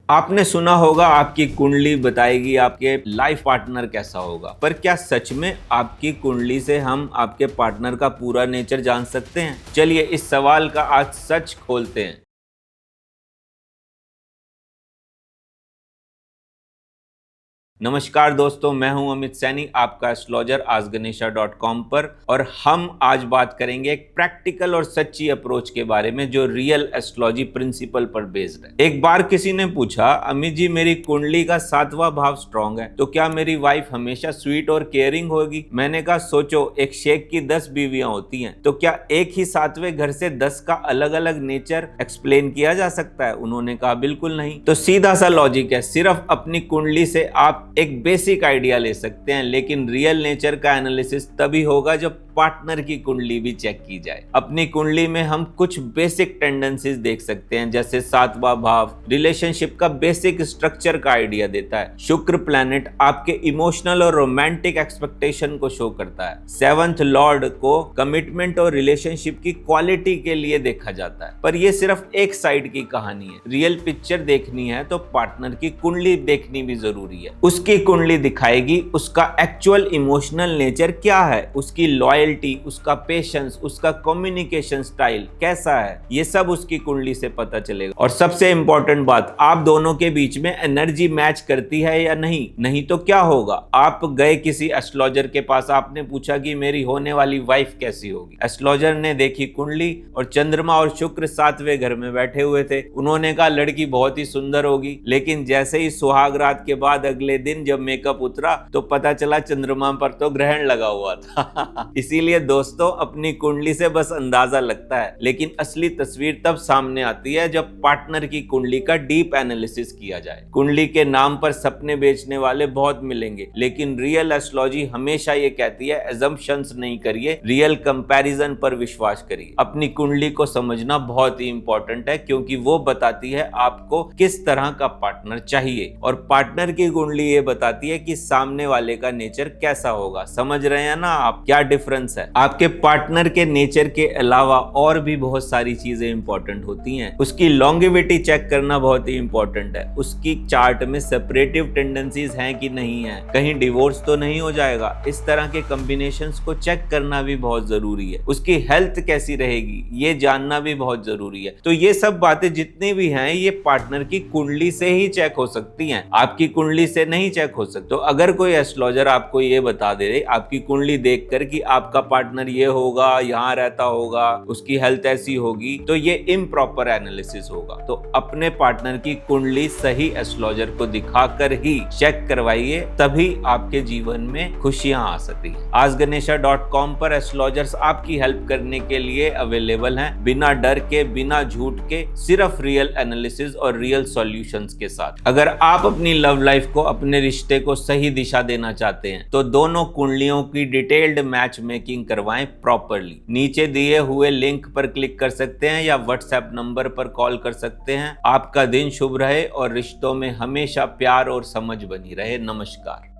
आपने सुना होगा आपकी कुंडली बताएगी आपके लाइफ पार्टनर कैसा होगा, पर क्या सच में आपकी कुंडली से हम आपके पार्टनर का पूरा नेचर जान सकते हैं? चलिए इस सवाल का आज सच खोलते हैं। नमस्कार दोस्तों, मैं हूं अमित सैनी, आपका एस्ट्रोलॉजर आजगनेशा.com पर। और हम आज बात करेंगे एक प्रैक्टिकल और सच्ची अप्रोच के बारे में जो रियल एस्ट्रोलॉजी प्रिंसिपल पर बेस्ड है। एक बार किसी ने पूछा, अमित जी मेरी कुंडली का 7वां भाव स्ट्रांग है तो क्या मेरी वाइफ हमेशा स्वीट और केयरिंग होगी? मैंने कहा सोचो, एक शेख की 10 बीवियां होती हैं तो क्या एक ही 7वें घर से 10 का अलग अलग नेचर एक्सप्लेन किया जा सकता है? उन्होंने कहा बिल्कुल नहीं। तो सीधा सा लॉजिक है, सिर्फ अपनी कुंडली से आप एक बेसिक आइडिया ले सकते हैं, लेकिन रियल नेचर का एनालिसिस तभी होगा जब पार्टनर की कुंडली भी चेक की जाए। अपनी कुंडली में हम कुछ बेसिक टेंडेंसीज देख सकते हैं, जैसे 7वां भाव रिलेशनशिप का बेसिक स्ट्रक्चर का आइडिया देता है। शुक्र प्लैनेट आपके इमोशनल और रोमांटिक एक्सपेक्टेशन को शो करता है। 7th लॉर्ड को कमिटमेंट और रिलेशनशिप की क्वालिटी के लिए देखा जाता है। पर यह सिर्फ एक साइड की कहानी है। रियल पिक्चर देखनी है तो पार्टनर की कुंडली देखनी भी जरूरी है। उसकी कुंडली दिखाएगी उसका एक्चुअल इमोशनल नेचर क्या है, उसकी लॉयल्टी, उसका पेशेंस, उसका कम्युनिकेशन स्टाइल कैसा है, ये सब उसकी कुंडली से पता चलेगा। और सबसे इंपॉर्टेंट बात, आप दोनों के बीच में एनर्जी मैच करती है या नहीं। नहीं तो क्या होगा, आप गए किसी एस्ट्रोलॉजर के पास, आपने पूछा कि मेरी होने वाली वाइफ कैसी होगी। एस्ट्रोलॉजर ने देखी कुंडली और चंद्रमा और शुक्र 7वें घर में बैठे हुए थे। उन्होंने कहा लड़की बहुत ही सुंदर होगी, लेकिन जैसे ही सुहाग रात के बाद अगले दिन जब मेकअप उतरा तो पता चला चंद्रमा पर तो ग्रहण लगा हुआ था। इसीलिए दोस्तों, अपनी कुंडली से बस अंदाजा लगता है, लेकिन असली तस्वीर तब सामने आती है जब पार्टनर की कुंडली का डीप एनालिसिस किया जाए। कुंडली के नाम पर सपने बेचने वाले बहुत मिलेंगे, लेकिन रियल एस्ट्रोलॉजी हमेशा ये कहती है अजम्पशंस नहीं करिए, रियल कंपैरिजन पर विश्वास करिए। अपनी कुंडली को समझना बहुत ही इंपॉर्टेंट है, क्योंकि वो बताती है आपको किस तरह का पार्टनर चाहिए, और पार्टनर की कुंडली ये बताती है कि सामने वाले का नेचर कैसा होगा। समझ रहे हैं ना आप क्या डिफरेंस है? आपके पार्टनर के नेचर के अलावा और भी बहुत सारी चीजें इंपॉर्टेंट होती हैं। उसकी लॉन्गेविटी चेक करना बहुत ही इंपॉर्टेंट है। उसकी चार्ट में सेपरेटिव टेंडेंसीज हैं कि नहीं है, कहीं डिवोर्स तो नहीं हो जाएगा। इस तरह के कॉम्बिनेशंस को चेक करना भी बहुत जरूरी है। उसकी हेल्थ कैसी रहेगी ये जानना भी बहुत जरूरी है। तो ये सब बातें जितनी भी हैं, ये पार्टनर की कुंडली से ही चेक हो सकती हैं, आपकी कुंडली से नहीं चेक हो सकती। तो अगर कोई एस्ट्रोलॉजर आपको ये बता दे आपकी कुंडली देखकर कि आपका पार्टनर ये होगा, यहाँ रहता होगा, उसकी हेल्थ ऐसी होगी, तो ये इम्प्रॉपर एनालिसिस होगा। तो अपने पार्टनर की कुंडली सही एस्ट्रोलॉजर को दिखाकर ही चेक करवाइए, तभी आपके जीवन में खुशियां आ सकती हैं। आजगनेशा.com पर एस्ट्रोलॉजर्स आपकी हेल्प करने के लिए अवेलेबल हैं, बिना डर के, बिना झूठ के, सिर्फ रियल एनालिसिस और रियल सॉल्यूशंस के साथ। अगर आप अपनी लव लाइफ को, अपने रिश्ते को सही दिशा देना चाहते हैं तो दोनों कुंडलियों की डिटेल्ड मैच मेकिंग करवाएं प्रॉपरली। नीचे दिए हुए लिंक पर क्लिक कर सकते हैं या व्हाट्सएप नंबर पर कॉल कर सकते हैं। आपका दिन शुभ रहे और रिश्तों में हमेशा प्यार और समझ बनी रहे। नमस्कार।